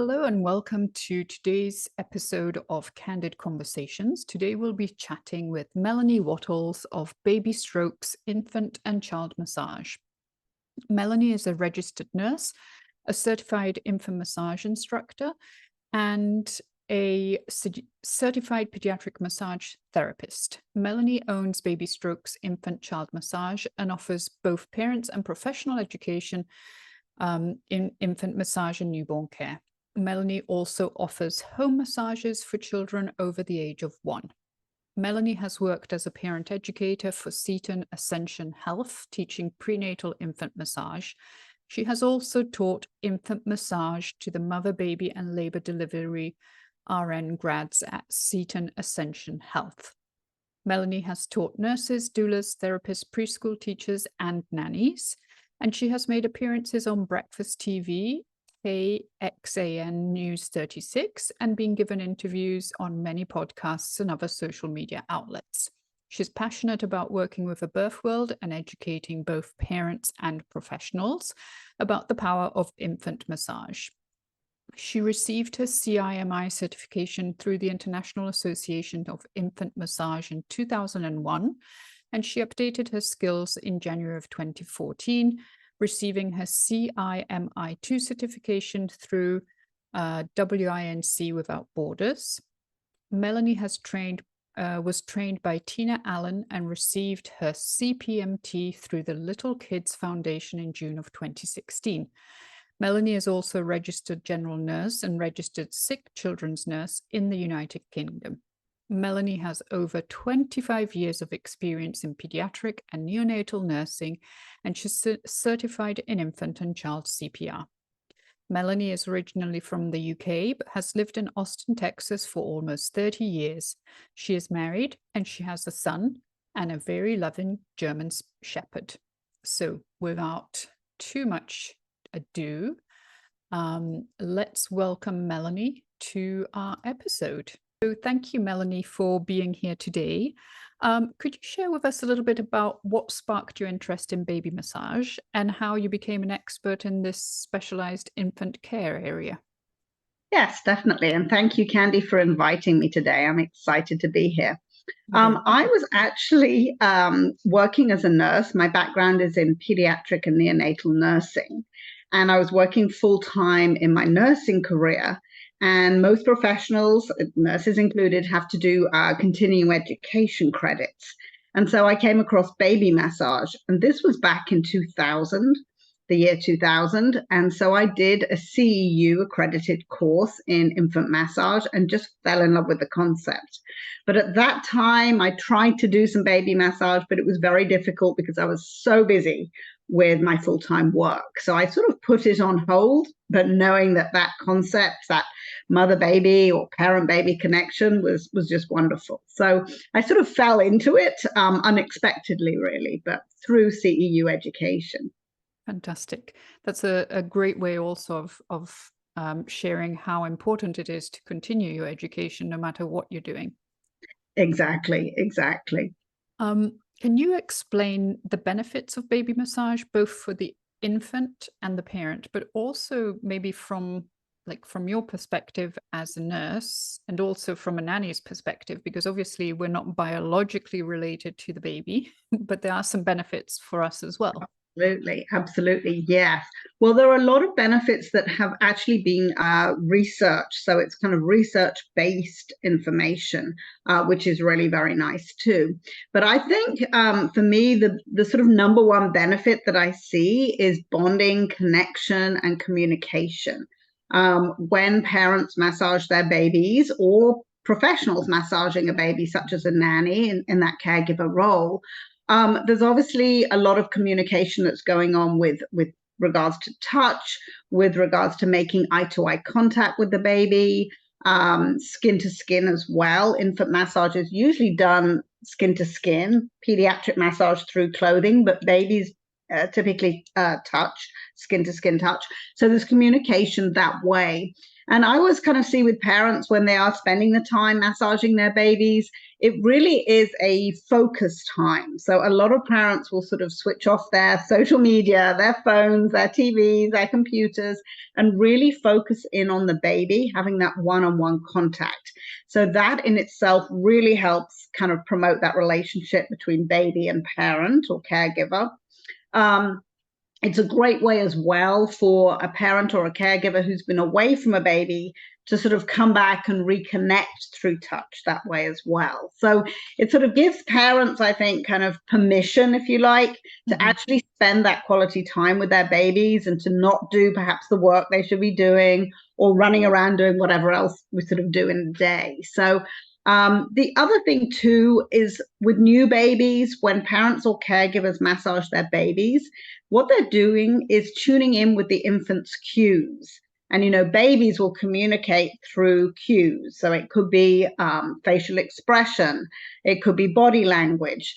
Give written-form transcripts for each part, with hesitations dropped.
Hello and welcome to today's episode of Candid Conversations. Today we'll be chatting with Melanie Wattles of Baby Strokes Infant and Child Massage. Melanie is a registered nurse, a certified infant massage instructor, and a certified pediatric massage therapist. Melanie owns Baby Strokes Infant Child Massage and offers both parents and professional education in infant massage and newborn care. Melanie also offers home massages for children over the age of 1. Melanie has worked as a parent educator for Seton Ascension Health, teaching prenatal infant massage. She has also taught infant massage to the mother, baby, and labor delivery RN grads at Seton Ascension Health. Melanie has taught nurses, doulas, therapists, preschool teachers, and nannies. And she has made appearances on Breakfast TV, KXAN News 36, and been given interviews on many podcasts and other social media outlets. She's passionate about working with the birth world and educating both parents and professionals about the power of infant massage. She received her CIMI certification through the International Association of Infant Massage in 2001, and she updated her skills in January of 2014, receiving her CIMI2 certification through WINC Without Borders. Melanie was trained by Tina Allen and received her CPMT through the Little Kids Foundation in June of 2016. Melanie is also a registered general nurse and registered sick children's nurse in the United Kingdom. Melanie has over 25 years of experience in pediatric and neonatal nursing, and she's certified in infant and child CPR. Melanie is originally from the UK, but has lived in Austin, Texas for almost 30 years. She is married and she has a son and a very loving German Shepherd. So without too much ado, let's welcome Melanie to our episode. So thank you, Melanie, for being here today. Could you share with us a little bit about what sparked your interest in baby massage and how you became an expert in this specialized infant care area? Yes, definitely. And thank you, Candy, for inviting me today. I'm excited to be here. I was actually working as a nurse. My background is in pediatric and neonatal nursing. And I was working full-time in my nursing career. And most professionals, nurses included, have to do continuing education credits. And so I came across baby massage. And this was back in 2000, the year 2000. And so I did a CEU accredited course in infant massage and just fell in love with the concept. But at that time, I tried to do some baby massage, but it was very difficult because I was so busy with my full-time work. So I sort of put it on hold, but knowing that concept, that mother-baby or parent-baby connection was just wonderful. So I sort of fell into it unexpectedly, really, but through CEU education. Fantastic. That's a great way also of sharing how important it is to continue your education no matter what you're doing. Exactly. Can you explain the benefits of baby massage, both for the infant and the parent, but also maybe from your perspective as a nurse and also from a nanny's perspective, because obviously we're not biologically related to the baby, but there are some benefits for us as well. Absolutely. Yes. Well, there are a lot of benefits that have actually been researched. So it's kind of research-based information, which is really very nice too. But I think for me, the sort of number one benefit that I see is bonding, connection, and communication. When parents massage their babies or professionals massaging a baby, such as a nanny in that caregiver role, there's obviously a lot of communication that's going on with regards to touch, with regards to making eye-to-eye contact with the baby, skin to skin as well. Infant massage is usually done skin to skin, pediatric massage through clothing, but babies typically touch, skin to skin touch. So there's communication that way. And I always kind of see with parents when they are spending the time massaging their babies, it really is a focus time. So a lot of parents will sort of switch off their social media, their phones, their TVs, their computers, and really focus in on the baby, having that one-on-one contact. So that in itself really helps kind of promote that relationship between baby and parent or caregiver. It's a great way as well for a parent or a caregiver who's been away from a baby to sort of come back and reconnect through touch that way as well. So it sort of gives parents, I think, kind of permission, if you like, to actually spend that quality time with their babies and to not do perhaps the work they should be doing or running around doing whatever else we sort of do in the day. So the other thing too is with new babies, when parents or caregivers massage their babies, what they're doing is tuning in with the infant's cues. And, babies will communicate through cues. So it could be facial expression. It could be body language.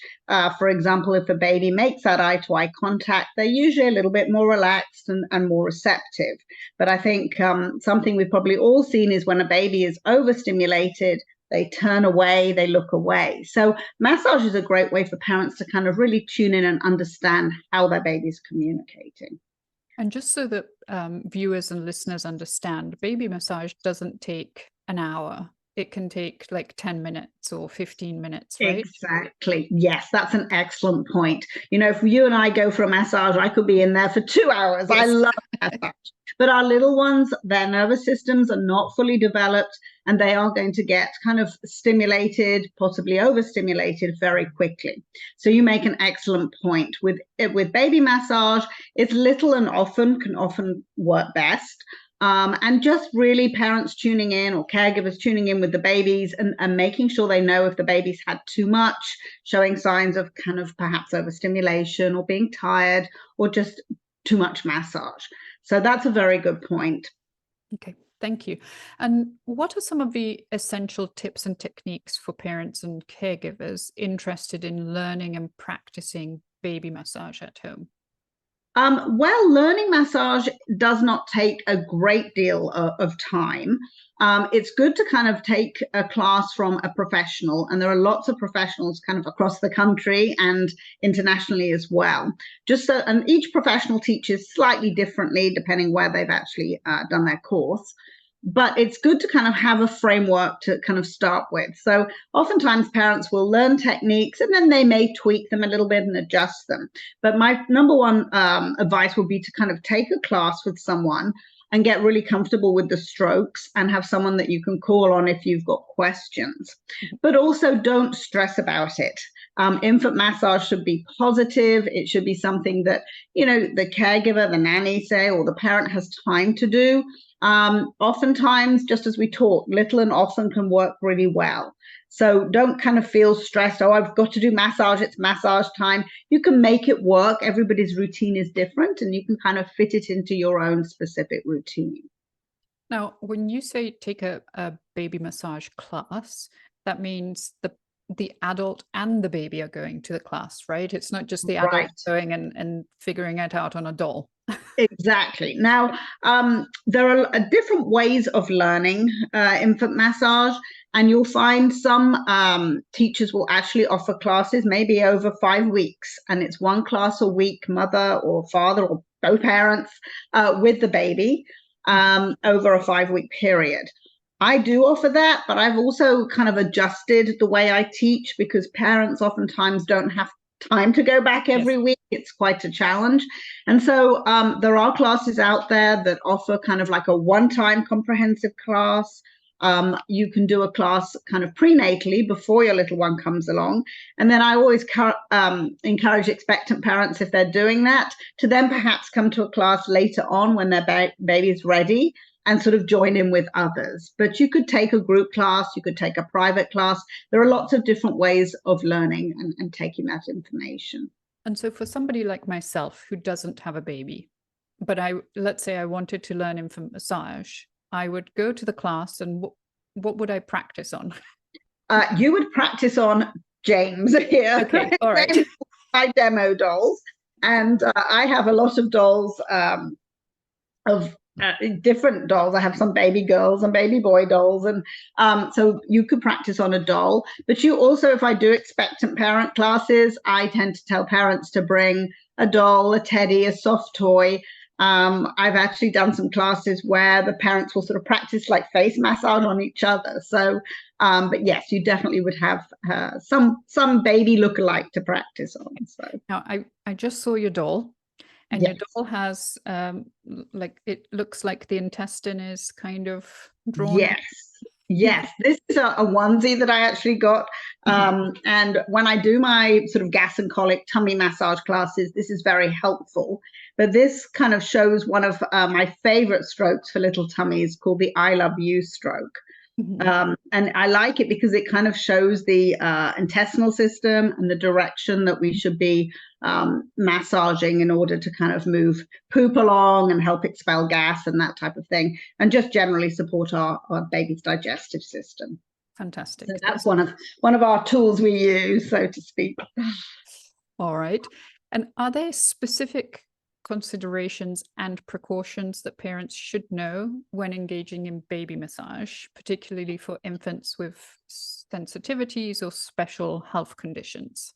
For example, if a baby makes that eye-to-eye contact, they're usually a little bit more relaxed and more receptive. But I think something we've probably all seen is when a baby is overstimulated, they turn away, they look away. So massage is a great way for parents to kind of really tune in and understand how their baby's communicating. And just so that viewers and listeners understand, baby massage doesn't take an hour. It can take like 10 minutes or 15 minutes, right? Exactly. Yes, that's an excellent point. If you and I go for a massage, I could be in there for 2 hours. Yes. I love massage. But our little ones, their nervous systems are not fully developed, and they are going to get kind of stimulated, possibly overstimulated very quickly. So you make an excellent point. With baby massage, it's little and can often work best. And just really parents tuning in or caregivers tuning in with the babies and making sure they know if the baby's had too much, showing signs of kind of perhaps overstimulation or being tired or just too much massage. So that's a very good point. Okay, thank you. And what are some of the essential tips and techniques for parents and caregivers interested in learning and practicing baby massage at home? Well, learning massage does not take a great deal of time. It's good to kind of take a class from a professional, and there are lots of professionals kind of across the country and internationally as well. And each professional teaches slightly differently depending where they've actually done their course. But it's good to kind of have a framework to kind of start with. So oftentimes parents will learn techniques and then they may tweak them a little bit and adjust them. But my number one advice would be to kind of take a class with someone and get really comfortable with the strokes and have someone that you can call on if you've got questions. But also don't stress about it. Infant massage should be positive. It should be something that, the caregiver, the nanny, say, or the parent has time to do. Oftentimes, just as we talk, little and often can work really well. So don't kind of feel stressed. Oh, I've got to do massage. It's massage time. You can make it work. Everybody's routine is different and you can kind of fit it into your own specific routine. Now, when you say take a baby massage class, that means the adult and the baby are going to the class, right? It's not just the adult going and figuring it out on a doll. Exactly. Now, there are different ways of learning infant massage, and you'll find some teachers will actually offer classes maybe over 5 weeks, and it's one class a week, mother or father or both parents with the baby over a 5-week period. I do offer that, but I've also kind of adjusted the way I teach because parents oftentimes don't have time to go back every week. It's quite a challenge. And so there are classes out there that offer kind of like a one-time comprehensive class. You can do a class kind of prenatally before your little one comes along. And then I always encourage expectant parents, if they're doing that, to then perhaps come to a class later on when their baby is ready and sort of join in with others. But you could take a group class, you could take a private class. There are lots of different ways of learning and taking that information. And so for somebody like myself who doesn't have a baby, but let's say I wanted to learn infant massage, I would go to the class, and what would I practice on? You would practice on James here. Okay, all right. My demo dolls. And I have a lot of dolls of different dolls. I have some baby girls and baby boy dolls, and so you could practice on a doll. But you also, if I do expectant parent classes, I tend to tell parents to bring a doll, a teddy, a soft toy. I've actually done some classes where the parents will sort of practice like face massage on each other. So, but yes, you definitely would have some baby look-alike to practice on. So Now, I just saw your doll, and your yes, doll has like, it looks like the intestine is kind of drawn. yes. Yes, this is a onesie that I actually got. And when I do my sort of gas and colic tummy massage classes, this is very helpful. But this kind of shows one of my favorite strokes for little tummies called the I Love You stroke. And I like it because it kind of shows the intestinal system and the direction that we should be massaging in order to kind of move poop along and help expel gas and that type of thing, and just generally support our baby's digestive system. Fantastic. So that's one of our tools we use, so to speak. All right. And are there specific considerations and precautions that parents should know when engaging in baby massage, particularly for infants with sensitivities or special health conditions?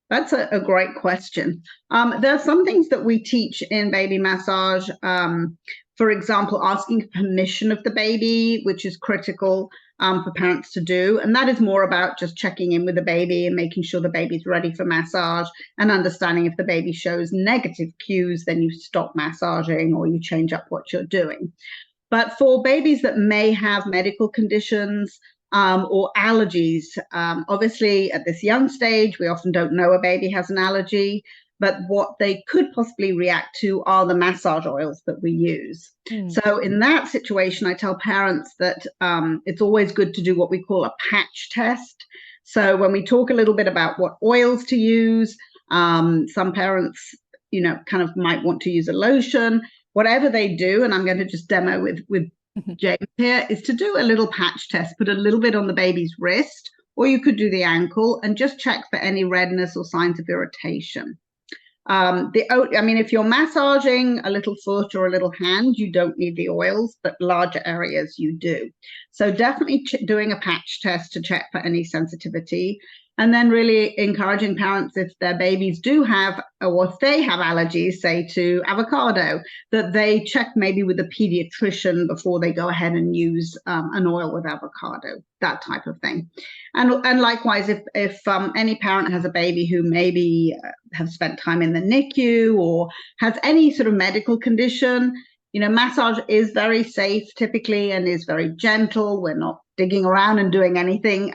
That's a great question. There are some things that we teach in baby massage. For example, asking permission of the baby, which is critical for parents to do. And that is more about just checking in with the baby and making sure the baby's ready for massage, and understanding if the baby shows negative cues, then you stop massaging or you change up what you're doing. But for babies that may have medical conditions, or allergies, obviously at this young stage, we often don't know a baby has an allergy, but what they could possibly react to are the massage oils that we use. So in that situation, I tell parents that it's always good to do what we call a patch test. So when we talk a little bit about what oils to use, some parents, kind of might want to use a lotion. Whatever they do, and I'm going to just demo with James here, is to do a little patch test, put a little bit on the baby's wrist, or you could do the ankle, and just check for any redness or signs of irritation. If you're massaging a little foot or a little hand, you don't need the oils, but larger areas you do. So definitely doing a patch test to check for any sensitivity. And then really encouraging parents, if their babies do have, or if they have allergies, say to avocado, that they check maybe with a pediatrician before they go ahead and use an oil with avocado, that type of thing. And likewise, if any parent has a baby who maybe have spent time in the NICU or has any sort of medical condition, massage is very safe typically and is very gentle. We're not digging around and doing anything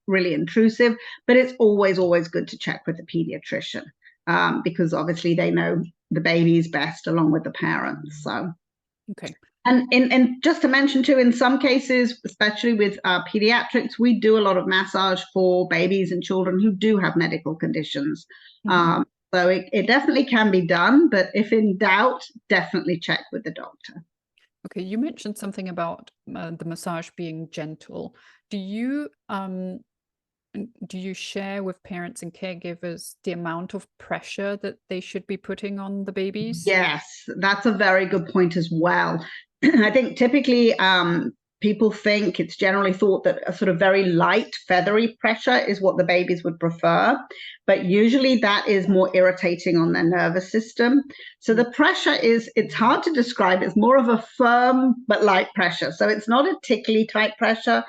really intrusive, but it's always, always good to check with the pediatrician because obviously they know the babies best along with the parents. So, okay. And just to mention too, in some cases, especially with pediatrics, we do a lot of massage for babies and children who do have medical conditions. So it definitely can be done, but if in doubt, definitely check with the doctor. Okay, you mentioned something about the massage being gentle. Do you share with parents and caregivers the amount of pressure that they should be putting on the babies? Yes, that's a very good point as well. I think typically people think, it's generally thought that a sort of very light, feathery pressure is what the babies would prefer. But usually that is more irritating on their nervous system. So the pressure it's hard to describe. It's more of a firm but light pressure. So it's not a tickly type pressure.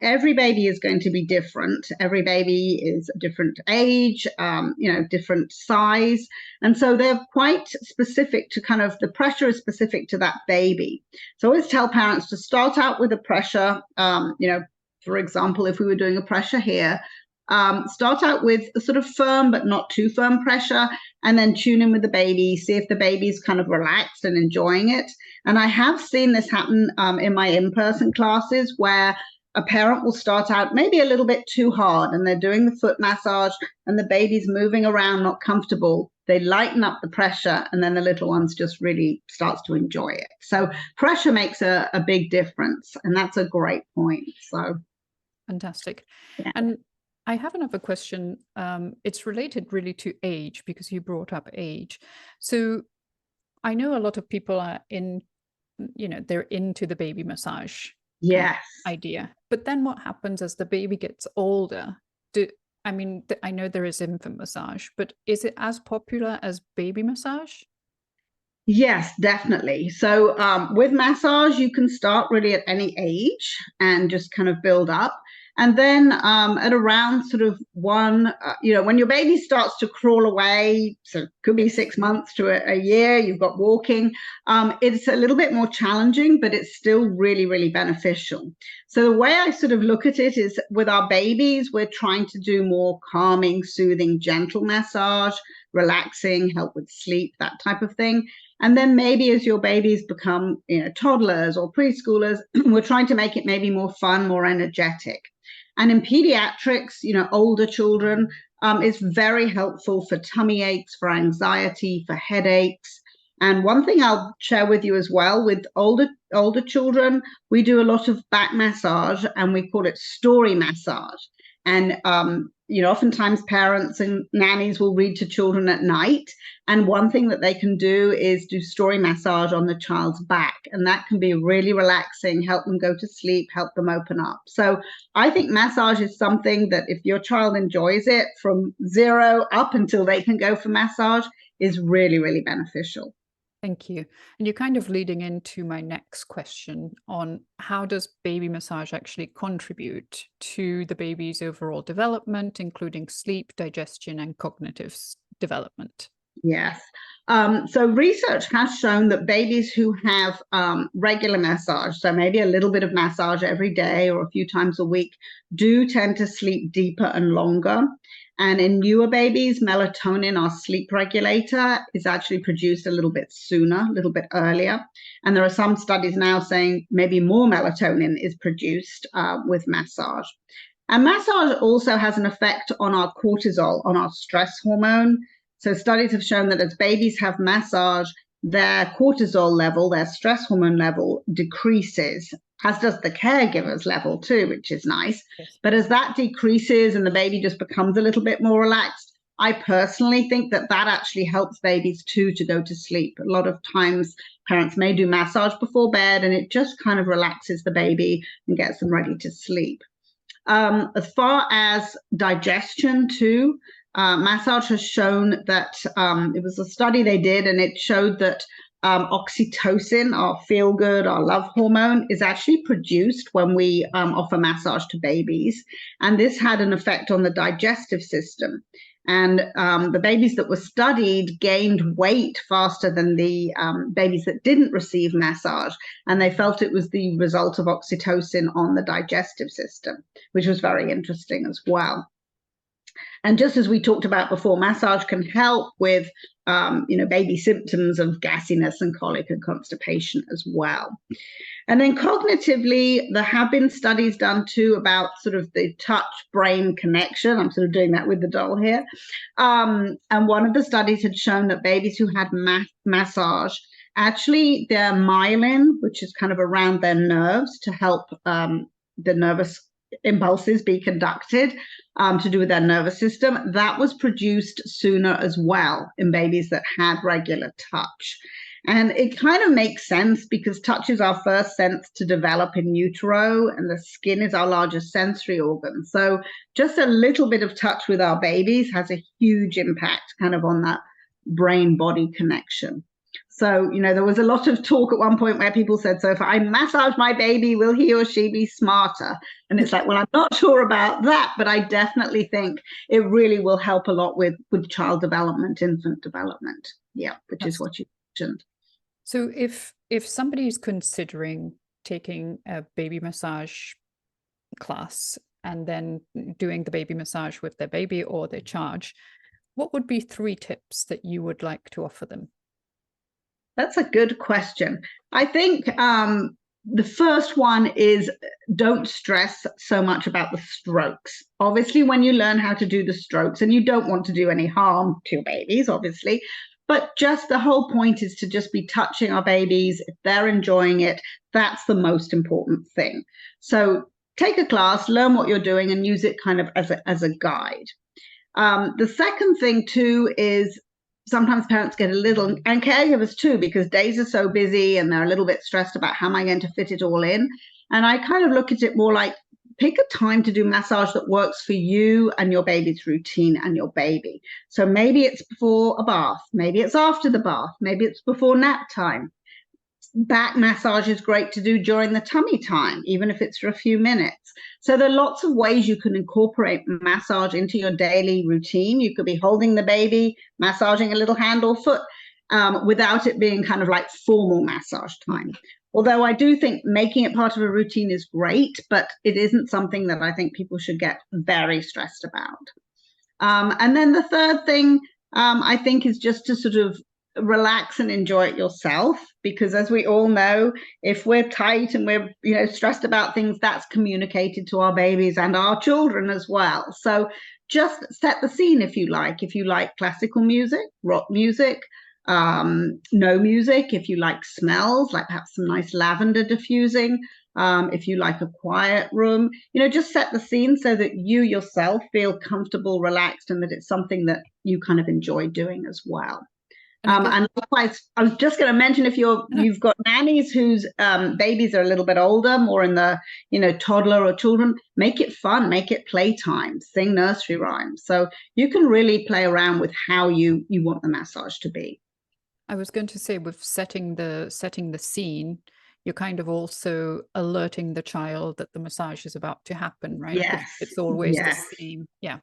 Every baby is going to be different. Every baby is a different age, different size. And so they're quite specific to kind of, the pressure is specific to that baby. So I always tell parents to start out with a pressure, for example, if we were doing a pressure here, start out with a sort of firm but not too firm pressure, and then tune in with the baby, see if the baby's kind of relaxed and enjoying it. And I have seen this happen in my in-person classes where a parent will start out maybe a little bit too hard and they're doing the foot massage and the baby's moving around, not comfortable. They lighten up the pressure and then the little one's just really starts to enjoy it. So pressure makes a big difference, and that's a great point. So fantastic. yeah. And I have another question. It's related really to age, because you brought up age. So I know a lot of people are in they're into the baby massage Yes. idea. But then what happens as the baby gets older? I know there is infant massage, but is it as popular as baby massage? Yes, definitely. So with massage, you can start really at any age and just kind of build up. And then at around sort of when your baby starts to crawl away, so it could be 6 months to a year, you've got walking, it's a little bit more challenging, but it's still really, really beneficial. So the way I sort of look at it is with our babies, we're trying to do more calming, soothing, gentle massage, relaxing, help with sleep, that type of thing. And then maybe as your babies become, toddlers or preschoolers, we're trying to make it maybe more fun, more energetic. And in pediatrics, older children, it's very helpful for tummy aches, for anxiety, for headaches. And one thing I'll share with you as well, with older children, we do a lot of back massage, and we call it story massage. And oftentimes parents and nannies will read to children at night. And one thing that they can do is do story massage on the child's back. And that can be really relaxing, help them go to sleep, help them open up. So I think massage is something that if your child enjoys it from 0 up until they can go for massage is really, really beneficial. Thank you. And you're kind of leading into my next question on how does baby massage actually contribute to the baby's overall development, including sleep, digestion, and cognitive development? Yes. So research has shown that babies who have regular massage, so maybe a little bit of massage every day or a few times a week, do tend to sleep deeper and longer. And in newer babies, melatonin, our sleep regulator, is actually produced a little bit sooner, a little bit earlier. And there are some studies now saying maybe more melatonin is produced with massage. And massage also has an effect on our cortisol, on our stress hormone. So studies have shown that as babies have massage, their cortisol level, their stress hormone level decreases, as does the caregivers level too, which is nice. Yes. But as that decreases and the baby just becomes a little bit more relaxed, I personally think that actually helps babies too to go to sleep. A lot of times parents may do massage before bed and it just kind of relaxes the baby and gets them ready to sleep. As far as digestion too, massage has shown that it was a study they did, and it showed that oxytocin, our feel good, our love hormone, is actually produced when we offer massage to babies. And this had an effect on the digestive system. And the babies that were studied gained weight faster than the babies that didn't receive massage. And they felt it was the result of oxytocin on the digestive system, which was very interesting as well. And just as we talked about before, massage can help with, baby symptoms of gassiness and colic and constipation as well. And then cognitively, there have been studies done too about sort of the touch-brain connection. I'm sort of doing that with the doll here. And one of the studies had shown that babies who had massage, actually their myelin, which is kind of around their nerves to help the nervous impulses be conducted to do with their nervous system, that was produced sooner as well in babies that had regular touch. And it kind of makes sense because touch is our first sense to develop in utero, and the skin is our largest sensory organ. So just a little bit of touch with our babies has a huge impact kind of on that brain-body connection. So, there was a lot of talk at one point where people said, so if I massage my baby, will he or she be smarter? And it's like, well, I'm not sure about that, but I definitely think it really will help a lot with child development, infant development. Yeah, which is what you mentioned. So if somebody is considering taking a baby massage class and then doing the baby massage with their baby or their charge, what would be 3 tips that you would like to offer them? That's a good question. I think the first one is don't stress so much about the strokes. Obviously, when you learn how to do the strokes, and you don't want to do any harm to your babies, obviously, but just the whole point is to just be touching our babies. If they're enjoying it, that's the most important thing. So take a class, learn what you're doing, and use it kind of as a guide. The second thing too is sometimes parents get a little, and caregivers too, because days are so busy and they're a little bit stressed about how am I going to fit it all in. And I kind of look at it more like, pick a time to do massage that works for you and your baby's routine and your baby. So maybe it's before a bath, maybe it's after the bath, maybe it's before nap time. Back massage is great to do during the tummy time, even if it's for a few minutes. So there are lots of ways you can incorporate massage into your daily routine. You could be holding the baby, massaging a little hand or foot, without it being kind of like formal massage time. Although I do think making it part of a routine is great, but it isn't something that I think people should get very stressed about. And then the third thing I think is just to sort of relax and enjoy it yourself, because as we all know, if we're tight and we're stressed about things, that's communicated to our babies and our children as well. So just set the scene if you like classical music, rock music, no music, if you like smells, like perhaps some nice lavender diffusing, if you like a quiet room, just set the scene so that you yourself feel comfortable, relaxed, and that it's something that you kind of enjoy doing as well. And likewise, I was just going to mention, if you've got nannies whose babies are a little bit older, more in the toddler or children, make it fun, make it playtime, sing nursery rhymes. So you can really play around with how you want the massage to be. I was going to say, with setting the scene, you're kind of also alerting the child that the massage is about to happen, right? Yes, it's always the same. Yeah.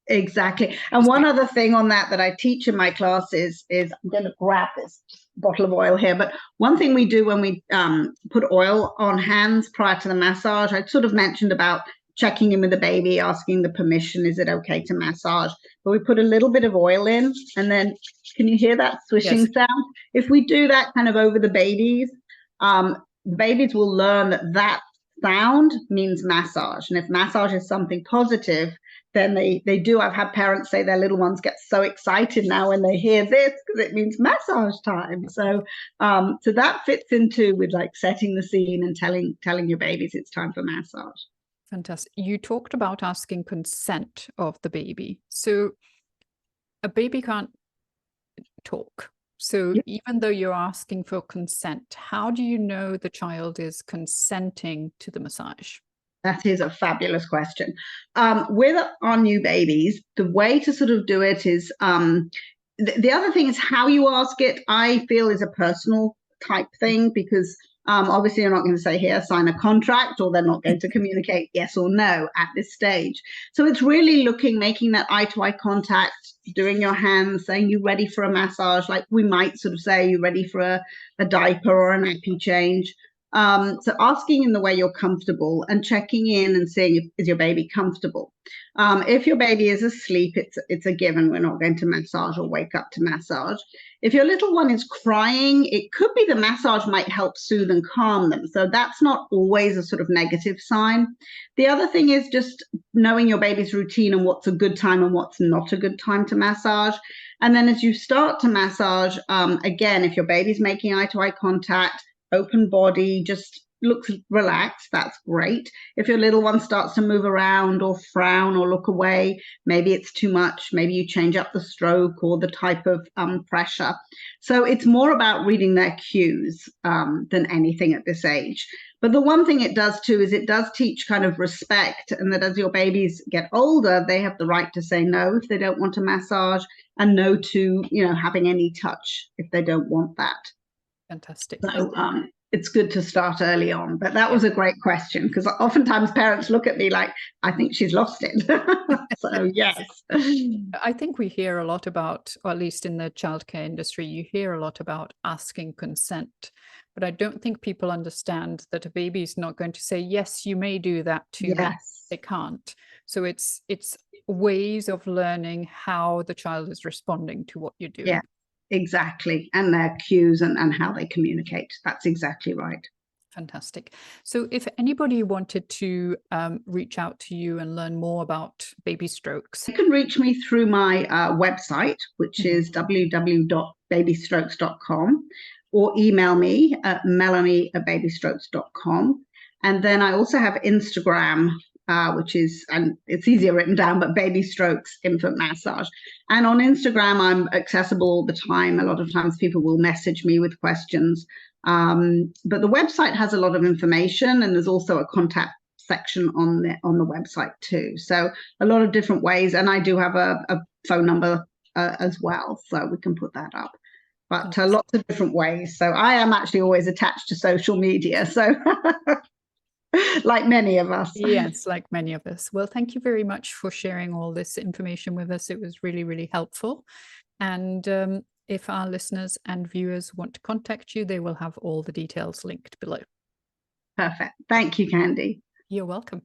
Exactly. And one other thing on that I teach in my class is I'm going to grab this bottle of oil here, but one thing we do when we put oil on hands prior to the massage, I sort of mentioned about checking in with the baby, asking the permission, is it okay to massage? But we put a little bit of oil in, and then can you hear that swishing sound? If we do that kind of over the babies will learn that sound means massage. And if massage is something positive, then they do. I've had parents say their little ones get so excited now when they hear this because it means massage time. So so that fits into with like setting the scene and telling your babies it's time for massage. Fantastic. You talked about asking consent of the baby. So a baby can't talk. So even though you're asking for consent, how do you know the child is consenting to the massage? That is a fabulous question. With our new babies, the way to sort of do it is, the other thing is how you ask it, I feel, is a personal type thing, because obviously you're not going to say, here, sign a contract, or they're not going to communicate yes or no at this stage. So it's really making that eye-to-eye contact, doing your hands, saying, you ready for a massage? Like we might sort of say, you ready for a diaper or a nappy change? So asking in the way you're comfortable and checking in and seeing is your baby comfortable. If your baby is asleep, it's a given. We're not going to massage or wake up to massage. If your little one is crying, it could be the massage might help soothe and calm them. So that's not always a sort of negative sign. The other thing is just knowing your baby's routine and what's a good time and what's not a good time to massage. And then as you start to massage, again, if your baby's making eye-to-eye contact, open body, just looks relaxed, that's great. If your little one starts to move around or frown or look away, maybe it's too much, maybe you change up the stroke or the type of pressure. So it's more about reading their cues than anything at this age. But the one thing it does too is it does teach kind of respect, and that as your babies get older, they have the right to say no if they don't want a massage, and no to having any touch if they don't want that. Fantastic. So it's good to start early on. But that was a great question, because oftentimes parents look at me like, I think she's lost it. So yes. I think we hear a lot about, or at least in the childcare industry, you hear a lot about asking consent. But I don't think people understand that a baby is not going to say, yes, you may do that to me. They can't. So it's ways of learning how the child is responding to what you're doing. Yeah. Exactly. And their cues and how they communicate. That's exactly right. Fantastic. So if anybody wanted to reach out to you and learn more about baby strokes, you can reach me through my website, which is www.babystrokes.com, or email me at melanie@babystrokes.com. And then I also have Instagram, which is, and it's easier written down, but Baby Strokes Infant Massage. And on Instagram, I'm accessible all the time. A lot of times people will message me with questions. But the website has a lot of information, and there's also a contact section on the website too. So a lot of different ways. And I do have a phone number as well, so we can put that up. But lots of different ways. So I am actually always attached to social media. So like many of us. Yes, like many of us. Well, thank you very much for sharing all this information with us. It was really, really helpful. And if our listeners and viewers want to contact you, they will have all the details linked below. Perfect. Thank you, Candy. You're welcome.